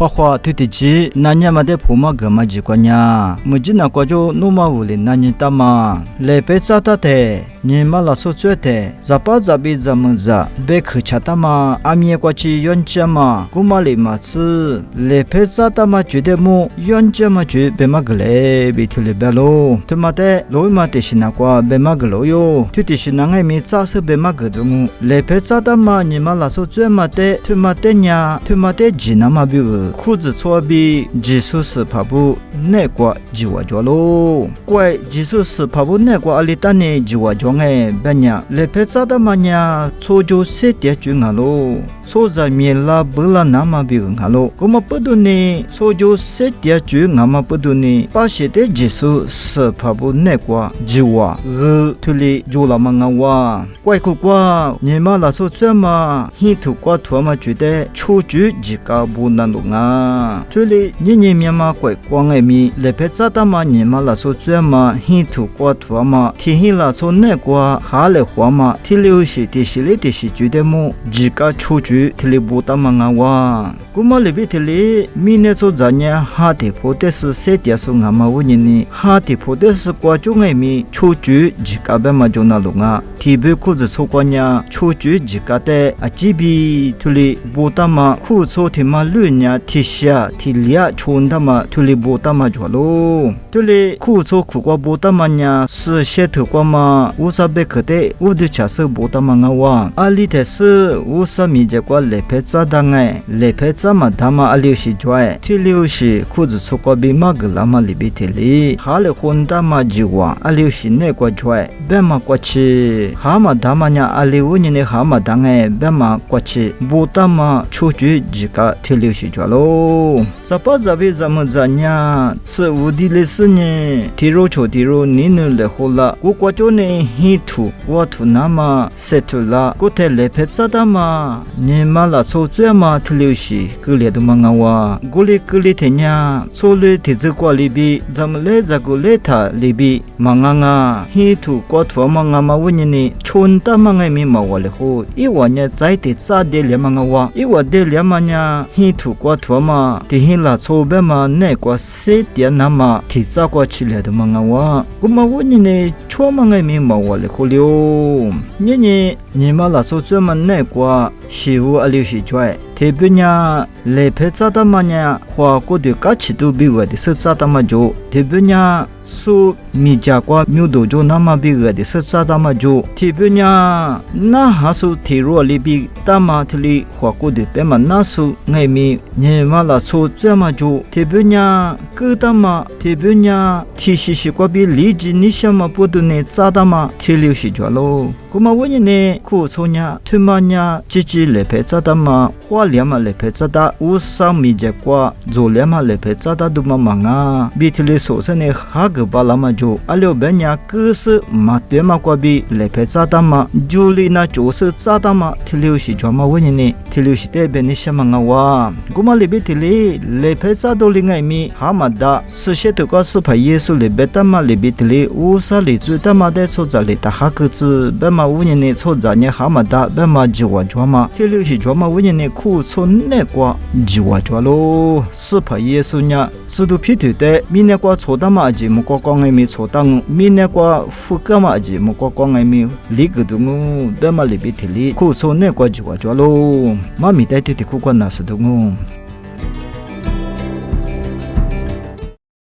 花花推的机，那年嘛的婆妈格嘛几个呀，目前那个就努嘛屋里那年大嘛，来被扎到的。你妈老说觉得，咋把咋比咋么子，别去吃的嘛，阿米过去用钱嘛，姑妈里嘛吃，来陪咋的嘛觉得么，用钱嘛觉别嘛个嘞，别提了别喽，他妈的，老嘛的是那个别嘛个喽哟，就的是那个米咋是别嘛个的么，来陪咋的嘛，你妈老说觉嘛的，他妈的呀，他妈的济那嘛比个，裤子错比，技术是怕不那个计划着喽，怪技术是怕不那个阿里单呢计划着。ben ya le peza da manya chojo se tia chu ngalo soza miela bula nama bi ngalo kuma padune chojo se tia chu ngama padune pa she de jesu se phabu ne kwa jiwa ru thuli jola manga wa kwai ko kwa nyema la so chema hi thu kwa thoma chu de choju jika bu nan nga thuli nyi myama kwai kwa ngai mi le peza da ma nyema la so chema hi thu kwa thoma thi hi la so ne kwa哈来话嘛，提留是的是嘞的是觉得么，自家出去提里不打忙啊哇，古嘛里边提里，明年做咱家哈的破的是谁的是俺们屋人呢？哈的破的是挂住外面出去自家别嘛就那路啊，提别裤子穿过呀，出去自家的啊这边提里不打嘛，裤子提嘛乱呀，提下提俩穿他嘛提里不打嘛着喽，提里裤子裤过不打嘛呀，是些头过嘛，乌啥别可的，乌的茶色不打嘛个哇，阿里的是乌啥米结果来陪咋当哎，来陪咋嘛他嘛阿里是拽，提里是裤子穿过比嘛个拉嘛里边提里，哈了混打嘛就哇，阿里是那个拽，别嘛过去，哈嘛他嘛呀阿里乌你呢哈嘛当哎，别嘛过去，不打嘛出去自家提里是拽喽，咋把咋比怎么咋呀？吃乌的嘞是呢，提肉炒提肉，你呢来好了，我过就呢。hi tu wa tu nama setula ko te le phetsa da ma ni ma la so chwe ma thliu shi ku le du ma nga wa goli kuli the nya so le the zu kwa li bi zam le za ko le tha li bi ma nga nga hi tu ko thwa ma nga ma win ni chon ta ma ngai mi ma wa le ho i wa nya zai te cha de le ma nga wa i wa de le ma nya hi tu ko thwa ma ti hi la so be ma ne kwa se tia na ma thi cha kwa chi le du ma nga wa ku ma win ni chwa ma ngai mi ma wa le ho liu你嘛老说专门那个食物阿留是拽，特别呢来陪咋的嘛呢？花过的假期都比我的是咋的嘛就，特别呢说米家瓜苗多就那么比我的是咋的嘛就，特别呢那还是体弱里比大嘛体里花过的别嘛那是爱米，你嘛老说专门就，特别呢个大嘛，特别呢体习惯比理解你什么不懂呢咋的嘛体留是拽喽。古嘛问呢，苦抽呢，推嘛呢，自己来陪咋的嘛，花两嘛来陪咋的，无上米结果，做两嘛来陪咋的都嘛忙啊，比起来说是呢，哈个巴拉嘛就，阿廖边呢，可是嘛对嘛过比来陪咋的嘛，就里那就是咋的嘛，提留是专门问呢，提留是对边的什么啊哇，古嘛里边提里来陪咋都另外米，哈嘛的，是些头个是陪耶稣里边的嘛里边提里，无啥里最的嘛的所在里的哈个字，别嘛。五年内错在你蛤蟆大，别嘛计划抓嘛，第六是抓嘛五年内苦错那个计划抓喽，是怕耶稣呢，制度批头的，明年个错的嘛就莫个讲埃没错当，明年个副个嘛就莫个讲埃没理个东哦，别嘛里边提里苦错那个计划抓喽，妈咪带的苦个那是东哦。